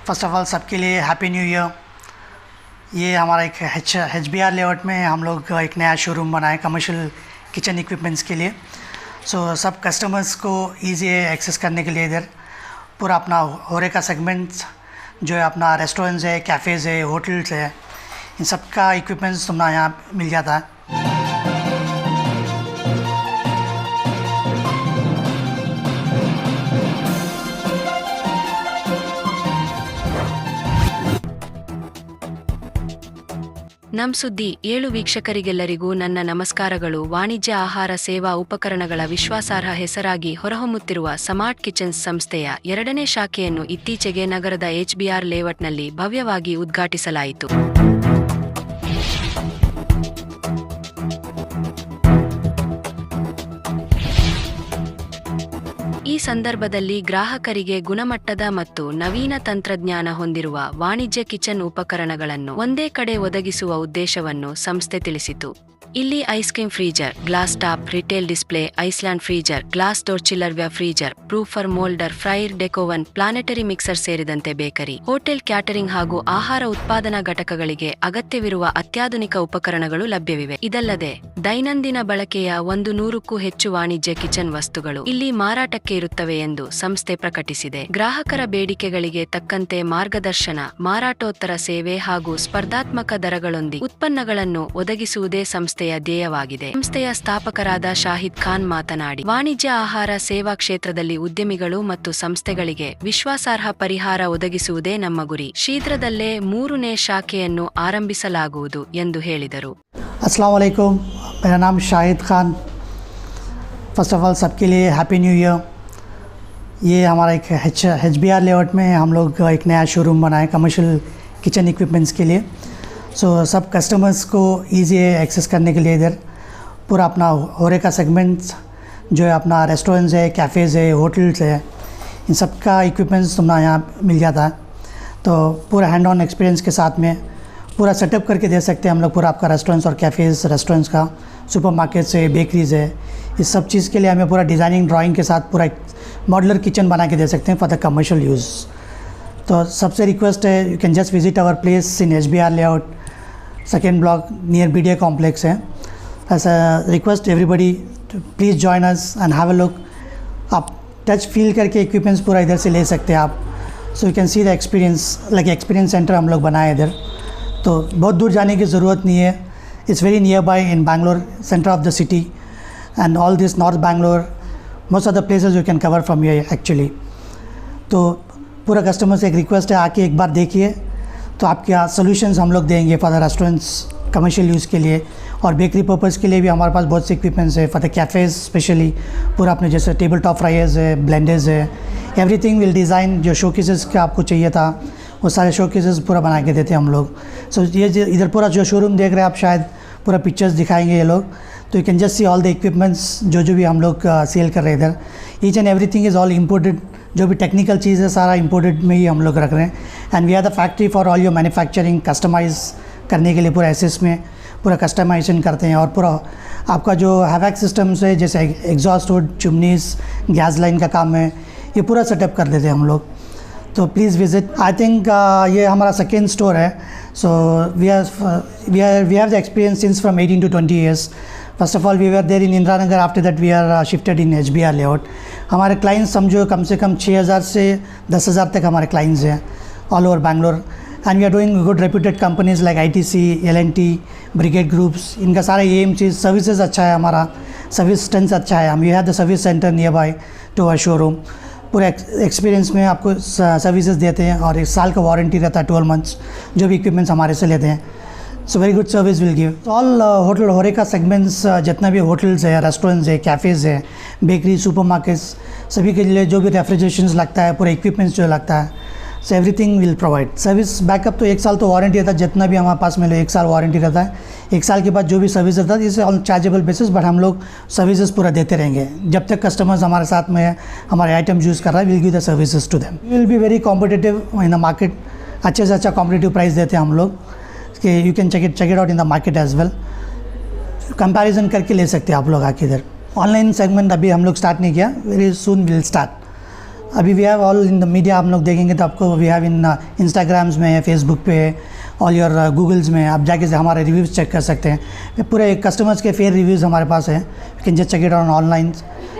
First of all सबके लिए happy new year. ये हमारा एक HBR लेआउट में हम लोग एक नया शोरूम बनाए कमर्शियल किचन इक्विपमेंट्स के लिए। सब कस्टमर्स को ईजी एक्सेस करने के लिए इधर पूरा अपना होरेका सेगमेंट्स जो है अपना रेस्टोरेंट्स है, कैफ़ेज़ है, होटल्स है, इन सब का इक्विपमेंट्स तुम्हारा यहाँ मिल जाता है। ನಮ್ ಸುದ್ದಿ 7 ವೀಕ್ಷಕರಿಗೆಲ್ಲರಿಗೂ ನನ್ನ ನಮಸ್ಕಾರಗಳು. ವಾಣಿಜ್ಯ ಆಹಾರ ಸೇವಾ ಉಪಕರಣಗಳ ವಿಶ್ವಾಸಾರ್ಹ ಹೆಸರಾಗಿ ಹೊರಹೊಮ್ಮುತ್ತಿರುವ ಸ್ಮಾರ್ಟ್ ಕಿಚನ್ಸ್ ಸಂಸ್ಥೆಯ 2ನೇ ಶಾಖೆಯನ್ನು ಇತ್ತೀಚೆಗೆ ನಗರದ HBR ಲೇಔಟ್ನಲ್ಲಿ ಭವ್ಯವಾಗಿ ಉದ್ಘಾಟಿಸಲಾಯಿತು. ಈ ಸಂದರ್ಭದಲ್ಲಿ ಗ್ರಾಹಕರಿಗೆ ಗುಣಮಟ್ಟದ ಮತ್ತು ನವೀನ ತಂತ್ರಜ್ಞಾನ ಹೊಂದಿರುವ ವಾಣಿಜ್ಯ ಕಿಚನ್ ಉಪಕರಣಗಳನ್ನು ಒಂದೇ ಕಡೆ ಒದಗಿಸುವ ಉದ್ದೇಶವನ್ನು ಸಂಸ್ಥೆ ತಿಳಿಸಿತು. ಇಲ್ಲಿ ice cream freezer, glass top, retail display, island freezer, glass door chiller freezer, proofer moulder, fryer deck oven, planetary mixer ಸೇರಿದಂತೆ ಬೇಕರಿ, ಹೋಟೆಲ್ ಕ್ಯಾಟರಿಂಗ್ ಹಾಗೂ ಆಹಾರ ಉತ್ಪಾದನಾ ಘಟಕಗಳಿಗೆ ಅಗತ್ಯವಿರುವ ಅತ್ಯಾಧುನಿಕ ಉಪಕರಣಗಳು ಲಭ್ಯವಿವೆ. ಇದಲ್ಲದೆ ದೈನಂದಿನ ಬಳಕೆಯ 100ಕ್ಕೂ ಹೆಚ್ಚು ವಾಣಿಜ್ಯ ಕಿಚನ್ ವಸ್ತುಗಳು ಇಲ್ಲಿ ಮಾರಾಟಕ್ಕೆ ಇರುತ್ತವೆ ಎಂದು ಸಂಸ್ಥೆ ಪ್ರಕಟಿಸಿದೆ. ಗ್ರಾಹಕರ ಬೇಡಿಕೆಗಳಿಗೆ ತಕ್ಕಂತೆ ಮಾರ್ಗದರ್ಶನ, ಮಾರಾಟೋತ್ತರ ಸೇವೆ ಹಾಗೂ ಸ್ಪರ್ಧಾತ್ಮಕ ದರಗಳೊಂದಿಗೆ ಉತ್ಪನ್ನಗಳನ್ನು ಒದಗಿಸುವುದೇ ಸಂಸ್ಥೆಯ ಧ್ಯೇಯವಾಗಿದೆ. ಸಂಸ್ಥೆಯ ಸ್ಥಾಪಕರಾದ ಶಾಹಿದ್ ಖಾನ್ ಮಾತನಾಡಿ, ವಾಣಿಜ್ಯ ಆಹಾರ ಸೇವಾ ಕ್ಷೇತ್ರದಲ್ಲಿ ಉದ್ಯಮಿಗಳು ಮತ್ತು ಸಂಸ್ಥೆಗಳಿಗೆ ವಿಶ್ವಾಸಾರ್ಹ ಪರಿಹಾರ ಒದಗಿಸುವುದೇ ನಮ್ಮ ಗುರಿ. ಶೀಘ್ರದಲ್ಲೇ 3ನೇ ಶಾಖೆಯನ್ನು ಆರಂಭಿಸಲಾಗುವುದು ಎಂದು ಹೇಳಿದರು. अस्सलाम वालेकुम, मेरा नाम Shahid Khan. First of all सबके लिए हैप्पी न्यू ईयर। ये हमारा एक HBR लेआउट में हम लोग एक नया शोरूम बनाए कमर्शियल किचन इक्विपमेंट्स के लिए। सब कस्टमर्स को ईजी एक्सेस करने के लिए इधर पूरा अपना होरेका सेगमेंट्स जो है अपना रेस्टोरेंट्स है, कैफ़ेज़ है, होटल्स है, इन सब का इक्विपमेंट्स तुम्हारा यहाँ मिल जाता है। तो पूरा हैंड ऑन एक्सपीरियंस के साथ में पूरा सेटअप करके दे सकते हैं हम लोग पूरा आपका रेस्टोरेंट्स और कैफ़ेज़, रेस्टोरेंट्स का, सुपरमार्केट्स है, बेकरीज़ है, इस सब चीज़ के लिए हमें पूरा डिज़ाइनिंग ड्राइंग के साथ पूरा एक मॉडुलर किचन बना के दे सकते हैं फॉर द कमर्शियल यूज़। तो सबसे रिक्वेस्ट है, you can just visit our place in HBR layout, second block near BDA complex है। As a request everybody please join us and have a look. आप touch feel करके equipments पूरा इधर से ले सकते हैं आप। So you can see the experience, like experience centre हम लोग बनाए इधर। तो बहुत दूर जाने की ज़रूरत नहीं है। It's very near by in Bangalore, centre of the city and all this north Bangalore, most of the places you can cover from here actually. तो पूरा कस्टमर से एक रिक्वेस्ट है, आके एक बार देखिए, तो आपके यहाँ सोल्यूशंस हम लोग देंगे for the restaurants commercial use के लिए, और बेकरी पर्पज़ के लिए भी हमारे पास बहुत से इक्विपमेंट्स है फॉर द कैफ़ेज़ स्पेशली। पूरा अपने जैसे टेबल टॉप फ्रायर्स है, ब्लेंडर्स है, एवरीथिंग विल डिज़ाइन। जो शोकेसेस का आपको चाहिए था वो सारे शोकेसेस पूरा बना के देते हैं हम लोग। सो ये इधर पूरा जो शोरूम देख रहे हैं आप, शायद पूरा पिक्चर्स दिखाएंगे ये लोग, तो you can just see all the equipments जो भी हम लोग सेल कर रहे हैं इधर। Each and everything is all imported. जो भी टेक्निकल चीज़ है सारा इम्पोर्टेड में ही हम लोग रख रहे हैं। And we are the factory for all your manufacturing. Customise करने के लिए पूरा एसएस में पूरा कस्टमाइजेशन करते हैं, और पूरा आपका जो हैवैक सिस्टम्स है जैसे एग्जॉस्ट हुड, चिमनीज़, गैस लाइन का काम है, ये पूरा सेटअप कर देते हैं हम लोग। तो प्लीज़ विज़िट। आई थिंक ये हमारा सेकेंड स्टोर है। So we have the experience since from 18 to 20 years। First of all we were there in Indira Nagar, after that we are shifted in HBR layout. हमारे क्लाइंट्स समझो कम से कम 6,000 से 10,000 तक हमारे क्लाइंट्स हैं all over Bangalore. And we are doing good reputed companies like ITC, L&T, Brigade groups. इनका सारा एम चीज़ सर्विसेज अच्छा है, हमारा सर्विस स्ट्रेंथ अच्छा है। हम we have the service centre near by to our showroom. पूरे एक्सपीरियंस में आपको सर्विसेज देते हैं, और 1 साल का वारंटी रहता है 12 months जो भी इक्विपमेंट्स हमारे से लेते हैं। So very good service will give. All hotel होरेका segments, जितना भी होटल्स है, रेस्टोरेंट्स है, कैफ़ेज़ है, बेकरी, सुपरमार्केट्स, सभी के लिए जो भी रेफ्रिजरेशन लगता है, पूरा इक्विपमेंट्स जो लगता है, so everything will provide. Service backup तो 1 साल तो वारंटी रहता है, जितना भी हमारे पास मिले 1 साल वारंटी रहता है। 1 साल के बाद जो भी सर्विस रहता है इसे ऑन चार्जेबल बेसिस, बट हम लोग सर्विसेज पूरा देते रहेंगे जब तक कस्टमर्स हमारे साथ में हमारे आइटम यूज़ कर रहा है। Will give the services to them. Will be very competitive in the market. अच्छे से अच्छा कॉम्पिटिटिव प्राइस देते हैं हम लोग कि you can check it out in the market as well. Comparison करके ले सकते हैं आप लोग आके इधर। ऑनलाइन सेगमेंट अभी हम लोग स्टार्ट नहीं किया, वेरी सून विल स्टार्ट। अभी we have all in the media, आप लोग देखेंगे तो आपको वी हैव इन इंस्टाग्राम्स में, फेसबुक पे, ऑल योर गूगल्स में आप जाके से हमारे रिव्यूज़ चेक कर सकते हैं। पूरे कस्टमर्स के फेयर रिव्यूज़ हमारे पास हैं, you can just check it on online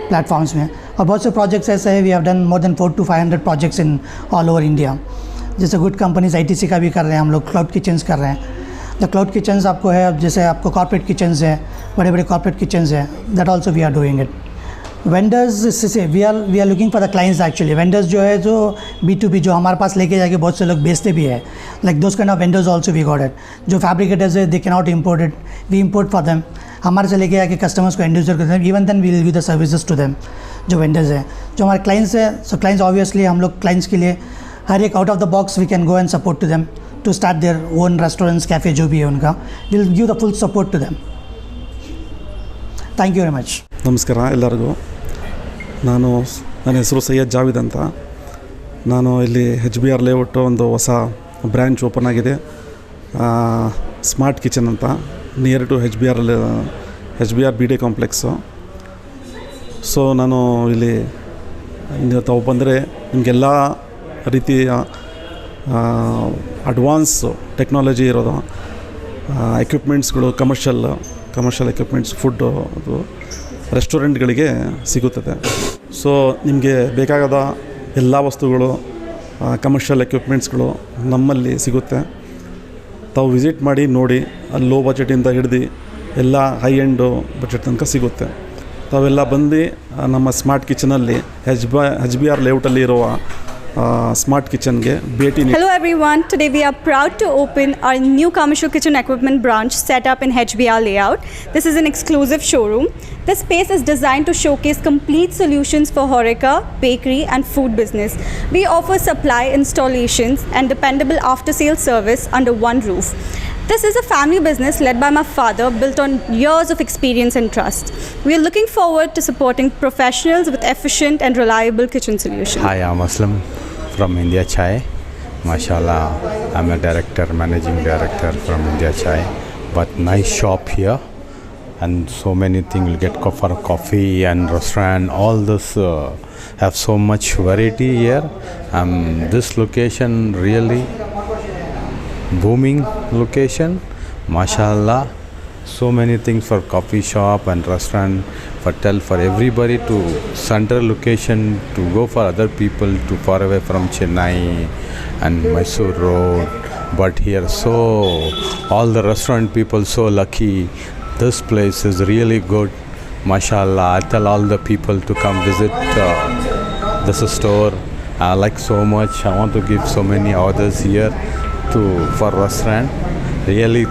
platforms में। और बहुत से प्रोजेक्ट्स ऐसे हैं, we have done more than 400 to 500 projects in all over India. जैसे गुड कंपनीज ITC का भी कर रहे हैं हम लोग, क्लाउड किचन्स कर रहे हैं। द क्लाउड किचन्स आपको है, जैसे आपको कॉर्पोरेट किचन्स है, बड़े बड़े कॉर्पोरेट किचन्स हैं, that also we are doing it. Vendors से we are looking for the clients actually. Vendors जो है जो B2B जो हमारे पास लेके जाके बहुत से लोग बेचते भी है, like those kind of vendors also we got it. जो फैब्रिकेटर्स है they can not import it, we import for them, हमारे से लेके जाके कस्टमर्स को एंड यूजर करते हैं, even then we will give the services to them. जो वेंडर्स हैं, जो हमारे क्लाइंट्स हैं, सो क्लाइंट्स ऑब्वियसली हम लोग क्लाइंट्स के लिए हर एक out of the box we can go and support to them to start their own restaurants, cafe जो भी है उनका, will give the full support to them. Thank you very much. ನಮಸ್ಕಾರ ಎಲ್ಲರಿಗೂ. ನನ್ನ ಹೆಸರು ಸೈಯದ್ ಜಾವಿದ್ ಅಂತ. ನಾನು ಇಲ್ಲಿ HBR ಲೇಔಟು ಒಂದು ಹೊಸ ಬ್ರ್ಯಾಂಚ್ ಓಪನ್ ಆಗಿದೆ, ಸ್ಮಾರ್ಟ್ ಕಿಚನ್ ಅಂತ, near to HBR BD complex. So ನಾನು ಇಲ್ಲಿ ತಾವು ಬಂದರೆ ನಿಮಗೆಲ್ಲ ರೀತಿಯ ಅಡ್ವಾನ್ಸ್ ಟೆಕ್ನಾಲಜಿ ಇರೋದು ಎಕ್ವಿಪ್ಮೆಂಟ್ಸ್ಗಳು, ಕಮರ್ಷಿಯಲ್ ಎಕ್ವಿಪ್ಮೆಂಟ್ಸ್, ಫುಡ್ಡು, ಅದು ರೆಸ್ಟೋರೆಂಟ್ಗಳಿಗೆ ಸಿಗುತ್ತದೆ. ಸೊ ನಿಮಗೆ ಬೇಕಾದ ಎಲ್ಲ ವಸ್ತುಗಳು, ಕಮರ್ಷಿಯಲ್ ಎಕ್ವಿಪ್ಮೆಂಟ್ಸ್ಗಳು ನಮ್ಮಲ್ಲಿ ಸಿಗುತ್ತೆ. ತಾವು ವಿಸಿಟ್ ಮಾಡಿ ನೋಡಿ, ಅಲ್ಲಿ ಲೋ ಬಜೆಟಿಂದ ಹಿಡ್ದು ಎಲ್ಲ ಹೈ ಎಂಡು ಬಜೆಟ್ ತನಕ ಸಿಗುತ್ತೆ. ತಾವೆಲ್ಲ ಬಂದು ನಮ್ಮ ಸ್ಮಾರ್ಟ್ ಕಿಚನಲ್ಲಿ HBR ಲೇಔಟಲ್ಲಿ ಇರುವ ಸ್ಮಾರ್ಟ್ ಕಿಚನ್ಗೆ ಭೇಟಿ ನೀಡಿ. Hello everyone, today we are proud to open our new commercial kitchen equipment branch set up in HBR layout. This is an exclusive showroom. This space is designed to showcase complete solutions for HoReCa, bakery and food business. We offer supply, installations and dependable after sales service under one roof. This is a family business led by my father, built on years of experience and trust. We are looking forward to supporting professionals with efficient and reliable kitchen solutions. Hi, I'm Aslam from India Chai. MashaAllah, I'm a managing director from India Chai. But nice shop here, and so many things you'll get for coffee and restaurant. All this have so much variety here. This location really booming location, mashallah. So many things for coffee shop and restaurant, for everybody to central location to go for other people to far away from Chennai and Mysore Road. But here, so all the restaurant people so lucky. This place is really good, mashallah. I tell all the people to come visit this store. I like so much. I want to give so many orders here for restaurant. Really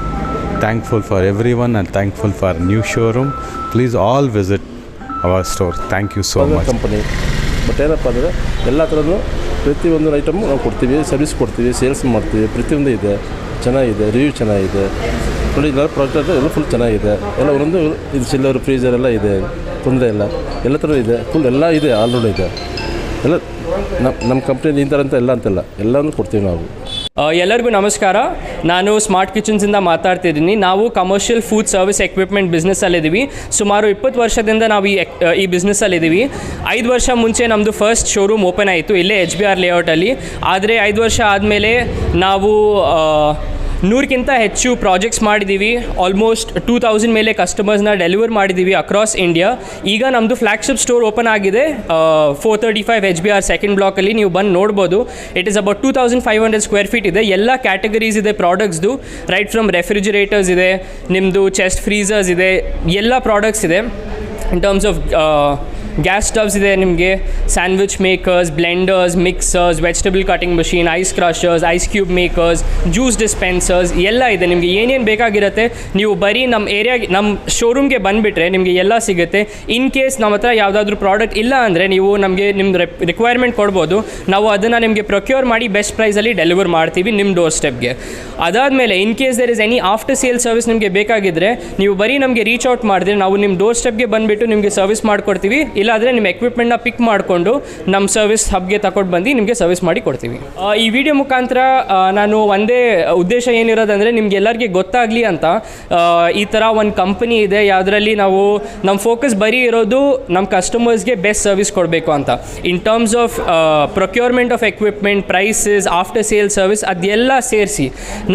thankful for everyone and thankful for new showroom. Please all visit our store. Thank you so much. Company but ಏನಪ್ಪ ಅಂದರೆ ಎಲ್ಲ ಥರದ್ದು ಪ್ರತಿಯೊಂದು item ನಾವು ಕೊಡ್ತೀವಿ, service ಕೊಡ್ತೀವಿ, sales ಮಾಡ್ತೀವಿ, ಪ್ರತಿಯೊಂದು ಇದೆ, ಚೆನ್ನಾಗಿದೆ, ರಿವ್ಯೂ ಚೆನ್ನಾಗಿದೆ. ನೋಡಿ ಎಲ್ಲ ಪ್ರಾಡಕ್ಟ್ ಎಲ್ಲ ಫುಲ್ ಚೆನ್ನಾಗಿದೆ. ಎಲ್ಲ ಒಂದೊಂದು ಇದು ಚಿಲ್ಲರ್, ಫ್ರೀಜರ್ ಎಲ್ಲ ಇದೆ, ತೊಂದರೆ ಇಲ್ಲ, ಎಲ್ಲ ಥರ ಇದೆ, ಫುಲ್ ಎಲ್ಲ ಇದೆ, ಆಲ್ರೌಂಡ್ ಇದೆ. ಎಲ್ಲ ನಮ್ಮ ಕಂಪ್ನಿ ಈ ಥರ ಅಂತ ಎಲ್ಲ ಅಂತೆಲ್ಲ ಎಲ್ಲನೂ ಕೊಡ್ತೀವಿ ನಾವು. ಎಲ್ಲರಿಗೂ ನಮಸ್ಕಾರ. ನಾನು ಸ್ಮಾರ್ಟ್ ಕಿಚನ್ಸಿಂದ ಮಾತಾಡ್ತಿದ್ದೀನಿ. ನಾವು ಕಮರ್ಷಿಯಲ್ ಫುಡ್ ಸರ್ವಿಸ್ ಎಕ್ವಿಪ್ಮೆಂಟ್ ಬಿಸ್ನೆಸ್ಸಲ್ಲಿದ್ದೀವಿ. ಸುಮಾರು 20 ವರ್ಷದಿಂದ ನಾವು ಈ ಬಿಸ್ನೆಸ್ಸಲ್ಲಿದ್ದೀವಿ. 5 ವರ್ಷ ಮುಂಚೆ ನಮ್ಮದು ಫಸ್ಟ್ ಶೋರೂಮ್ ಓಪನ್ ಆಯಿತು ಇಲ್ಲೇ HBR ಲೇಔಟಲ್ಲಿ. ಆದರೆ 5 ವರ್ಷ ಆದಮೇಲೆ ನಾವು 100ಕ್ಕಿಂತ ಹೆಚ್ಚು ಪ್ರಾಜೆಕ್ಟ್ಸ್ ಮಾಡಿದ್ದೀವಿ. ಆಲ್ಮೋಸ್ಟ್ 2000 ಮೇಲೆ ಕಸ್ಟಮರ್ಸ್ನ ಡೆಲಿವರ್ ಮಾಡಿದ್ದೀವಿ ಅಕ್ರಾಸ್ ಇಂಡಿಯಾ. ಈಗ ನಮ್ಮದು ಫ್ಲ್ಯಾಗ್ಶಿಪ್ ಸ್ಟೋರ್ ಓಪನ್ ಆಗಿದೆ 435 HBR ಸೆಕೆಂಡ್ ಬ್ಲಾಕಲ್ಲಿ. ನೀವು ಬಂದು ನೋಡ್ಬೋದು. It is about 2500 square feet ಇದೆ. ಎಲ್ಲ ಕ್ಯಾಟಗರೀಸ್ ಇದೆ ಪ್ರಾಡಕ್ಟ್ಸ್ದು. ರೈಟ್ ಫ್ರಮ್ ರೆಫ್ರಿಜಿರೇಟರ್ಸ್ ಇದೆ, ನಿಮ್ಮದು ಚೆಸ್ಟ್ ಫ್ರೀಸರ್ಸ್ ಇದೆ, ಎಲ್ಲ ಪ್ರಾಡಕ್ಟ್ಸ್ ಇದೆ. In terms of gas stoves ಇದೆ, ನಿಮಗೆ sandwich makers, blenders, mixers, vegetable cutting machine, ice crushers, ice cube makers, juice dispensers ಎಲ್ಲ ಇದೆ. ನಿಮಗೆ ಏನೇನು ಬೇಕಾಗಿರುತ್ತೆ ನೀವು ಬರೀ ನಮ್ಮ ಶೋರೂಮ್ಗೆ ಬಂದುಬಿಟ್ರೆ ನಿಮಗೆ ಎಲ್ಲ ಸಿಗುತ್ತೆ. ಇನ್ ಕೇಸ್ ನಮ್ಮ ಹತ್ರ ಯಾವುದಾದ್ರೂ ಪ್ರಾಡಕ್ಟ್ ಇಲ್ಲ ಅಂದರೆ ನೀವು ನಮಗೆ ನಿಮ್ಮ ರಿಕ್ವೈರ್ಮೆಂಟ್ ಕೊಡ್ಬೋದು. ನಾವು ಅದನ್ನು ನಿಮಗೆ ಪ್ರೊಕ್ಯೂರ್ ಮಾಡಿ ಬೆಸ್ಟ್ ಪ್ರೈಸಲ್ಲಿ ಡೆಲಿವರ್ ಮಾಡ್ತೀವಿ ನಿಮ್ಮ ಡೋರ್ ಸ್ಟೆಪ್ಗೆ. ಅದಾದಮೇಲೆ in case there is any after sale service ನಿಮಗೆ ಬೇಕಾಗಿದ್ದರೆ ನೀವು ಬರೀ ನಮಗೆ ರೀಚ್ ಔಟ್ ಮಾಡಿದ್ರೆ ನಾವು ನಿಮ್ಮ ಡೋರ್ ಸ್ಟೆಪ್ಗೆ ಬಂದುಬಿಟ್ಟು ನಿಮಗೆ ಸರ್ವಿಸ್ ಮಾಡಿಕೊಡ್ತೀವಿ. ಇಲ್ಲಾಂದರೆ ನಿಮ್ಮ ಎಕ್ವಿಪ್ಮೆಂಟ್ನ ಪಿಕ್ ಮಾಡಿಕೊಂಡು ನಮ್ಮ ಸರ್ವಿಸ್ ಹಬ್ಗೆ ತಗೊಂಡು ಬಂದು ನಿಮಗೆ ಸರ್ವಿಸ್ ಮಾಡಿ ಕೊಡ್ತೀವಿ. ಈ ವಿಡಿಯೋ ಮುಖಾಂತರ ನಾನು ಒಂದೇ ಉದ್ದೇಶ ಏನಿರೋದಂದರೆ ನಿಮ್ಗೆ ಎಲ್ಲರಿಗೆ ಗೊತ್ತಾಗಲಿ ಅಂತ ಈ ಥರ ಒಂದು ಕಂಪನಿ ಇದೆ ಯಾವುದರಲ್ಲಿ ನಾವು ನಮ್ಮ ಫೋಕಸ್ ಬರೀ ಇರೋದು ನಮ್ಮ ಕಸ್ಟಮರ್ಸ್ಗೆ ಬೆಸ್ಟ್ ಸರ್ವಿಸ್ ಕೊಡಬೇಕು ಅಂತ. In terms of procurement of equipment, prices, after sale service ಅದೆಲ್ಲ ಸೇರಿಸಿ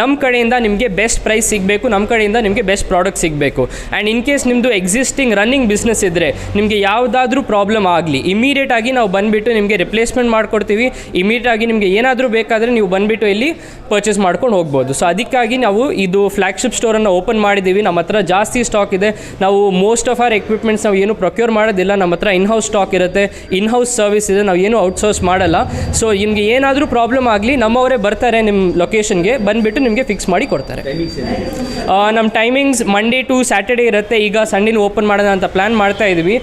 ನಮ್ಮ ಕಡೆಯಿಂದ ನಿಮಗೆ ಬೆಸ್ಟ್ ಪ್ರೈಸ್ ಸಿಗಬೇಕು, ನಮ್ಮ ಕಡೆಯಿಂದ ನಿಮಗೆ ಬೆಸ್ಟ್ ಪ್ರಾಡಕ್ಟ್ ಸಿಗಬೇಕು. ಆ್ಯಂಡ್ ಇನ್ ಕೇಸ್ ನಿಮ್ಮದು ಎಕ್ಸಿಸ್ಟಿಂಗ್ ರನ್ನಿಂಗ್ ಬಿಸ್ನೆಸ್ ಇದ್ದರೆ ನಿಮಗೆ ಯಾವುದಾದ್ರೂ ಪ್ರಾಬ್ಲಮ್ ಆಗಲಿ ಇಮಿಡಿಯೇಟಾಗಿ ನಾವು ಬಂದುಬಿಟ್ಟು ನಿಮಗೆ ರಿಪ್ಲೇಸ್ಮೆಂಟ್ ಮಾಡಿಕೊಡ್ತೀವಿ. ಇಮಿಡಿಯೇಟಾಗಿ ನಿಮಗೆ ಏನಾದರೂ ಬೇಕಾದರೆ ನೀವು ಬಂದುಬಿಟ್ಟು ಇಲ್ಲಿ ಪರ್ಚೇಸ್ ಮಾಡ್ಕೊಂಡು ಹೋಗ್ಬೋದು. ಸೊ ಅದಕ್ಕಾಗಿ ನಾವು ಇದು ಫ್ಲ್ಯಾಗ್ಶಿಪ್ ಸ್ಟೋರನ್ನು ಓಪನ್ ಮಾಡಿದ್ದೀವಿ. ನಮ್ಮ ಹತ್ರ ಜಾಸ್ತಿ ಸ್ಟಾಕ್ ಇದೆ. ನಾವು ಮೋಸ್ಟ್ ಆಫ್ ಆರ್ ಎಕ್ವಿಪ್ಮೆಂಟ್ಸ್ ನಾವು ಏನು ಪ್ರೊಕ್ಯೂರ್ ಮಾಡೋದಿಲ್ಲ. ನಮ್ಮ ಹತ್ರ ಇನ್ಹೌಸ್ ಸ್ಟಾಕ್ ಇರುತ್ತೆ, ಇನ್ಹೌಸ್ ಸರ್ವಿಸ್ ಇದೆ, ನಾವು ಏನು ಔಟ್ಸೋರ್ಸ್ ಮಾಡಲ್ಲ. ಸೊ ನಿಮಗೆ ಏನಾದರೂ ಪ್ರಾಬ್ಲಮ್ ಆಗಲಿ ನಮ್ಮವರೇ ಬರ್ತಾರೆ ನಿಮ್ಮ ಲೊಕೇಶನ್ಗೆ, ಬಂದುಬಿಟ್ಟು ನಿಮಗೆ ಫಿಕ್ಸ್ ಮಾಡಿ ಕೊಡ್ತಾರೆ. ನಮ್ಮ ಟೈಮಿಂಗ್ಸ್ ಮಂಡೇ ಟು ಸ್ಯಾಟರ್ಡೇ ಇರುತ್ತೆ. ಈಗ ಸಂಡೇನೂ ಓಪನ್ ಮಾಡೋಣ ಅಂತ ಪ್ಲ್ಯಾನ್ ಮಾಡ್ತಾ ಇದ್ದೀವಿ.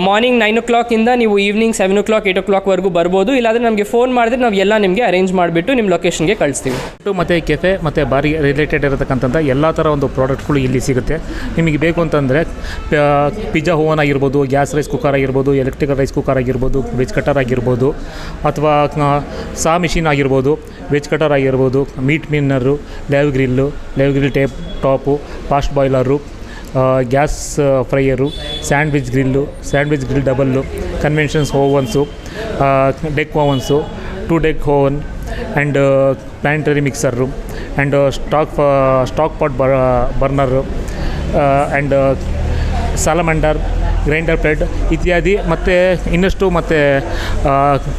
ಮಾರ್ನಿಂಗ್ 9 o'clock ನೀವು ಈವ್ನಿಂಗ್ 7 o'clock 8 o'clockವರೆಗೂ ಬರ್ಬೋದು. ಇಲ್ಲಾಂದರೆ ನಮಗೆ ಫೋನ್ ಮಾಡಿದ್ರೆ ನಾವು ಎಲ್ಲ ನಿಮಗೆ ಅರೇಂಜ್ ಮಾಡಿಬಿಟ್ಟು ನಿಮ್ಮ ಲೊಕೇಶನ್ಗೆ ಕಳಿಸ್ತೀವಿ. ಮತ್ತು ಕೆಫೆ ಮತ್ತು ಬಾರಿಗೆ ರಿಲೇಟೆಡ್ ಇರತಕ್ಕಂಥ ಎಲ್ಲ ಥರ ಒಂದು ಪ್ರಾಡಕ್ಟ್ಗಳು ಇಲ್ಲಿ ಸಿಗುತ್ತೆ. ನಿಮಗೆ ಬೇಕು ಅಂತಂದರೆ ಪಿಜ್ಜಾ ಓವನ್ ಆಗಿರ್ಬೋದು, ಗ್ಯಾಸ್ ರೈಸ್ ಕುಕ್ಕರ್ ಆಗಿರ್ಬೋದು, ಎಲೆಕ್ಟ್ರಿಕಲ್ ರೈಸ್ ಕುಕ್ಕರ್ ಆಗಿರ್ಬೋದು, ವೆಜ್ ಕಟರ್ ಆಗಿರ್ಬೋದು, ಅಥವಾ ಸಾ ಮಿಷಿನ್ ಆಗಿರ್ಬೋದು, ವೆಜ್ ಕಟರ್ ಆಗಿರ್ಬೋದು, meat mincer, live grill top, fast boiler, gas fryer, sandwich grill double, conventions ovens, deck ovens, 2 deck oven and planetary mixer and stock pot burner and salamander, grinder plate ಇತ್ಯಾದಿ. ಮತ್ತು ಇನ್ನಷ್ಟು ಮತ್ತು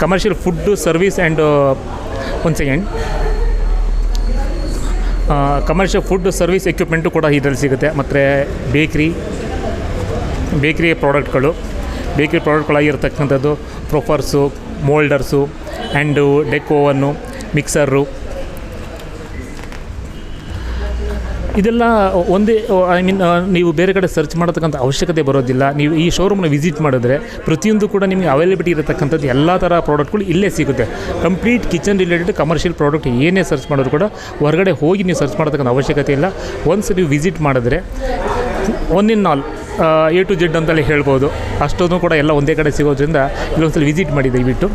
commercial food service and ಒಂದು second commercial food service equipment ಕೂಡ ಇದರಲ್ಲಿ ಸಿಗುತ್ತೆ. ಮತ್ತು ಬೇಕ್ರಿ ಪ್ರಾಡಕ್ಟ್ಗಳಾಗಿರ್ತಕ್ಕಂಥದ್ದು ಪ್ರೊಫರ್ಸು, ಮೋಲ್ಡರ್ಸು ಆ್ಯಂಡು ಡೆಕ್ ಓವನ್ನು, ಮಿಕ್ಸರು, ಇದೆಲ್ಲ ಒಂದೇ. ನೀವು ಬೇರೆ ಕಡೆ ಸರ್ಚ್ ಮಾಡತಕ್ಕಂಥ ಅವಶ್ಯಕತೆ ಬರೋದಿಲ್ಲ. ನೀವು ಈ ಶೋರೂಮ್ನ ವಿಸಿಟ್ ಮಾಡಿದ್ರೆ ಪ್ರತಿಯೊಂದು ಕೂಡ ನಿಮಗೆ ಅವೈಲೇಬಿಲಿಟಿ ಇರತಕ್ಕಂಥದ್ದು ಎಲ್ಲ ಥರ ಪ್ರಾಡಕ್ಟ್ಗಳು ಇಲ್ಲೇ ಸಿಗುತ್ತೆ. Complete kitchen related commercial product ಏನೇ ಸರ್ಚ್ ಮಾಡಿದ್ರು ಕೂಡ ಹೊರಗಡೆ ಹೋಗಿ ನೀವು ಸರ್ಚ್ ಮಾಡತಕ್ಕಂಥ ಅವಶ್ಯಕತೆ ಇಲ್ಲ. ಒನ್ಸ್ ನೀವು ವಿಸಿಟ್ ಮಾಡಿದ್ರೆ one in all A to Z ಅಂತಲೇ ಹೇಳ್ಬೋದು. ಅಷ್ಟೊಂದು ಕೂಡ ಎಲ್ಲ ಒಂದೇ ಕಡೆ ಸಿಗೋದ್ರಿಂದ ಇಲ್ಲೊಂದ್ಸಲ ವಿಸಿಟ್ ಮಾಡಿ ದಯವಿಟ್ಟು.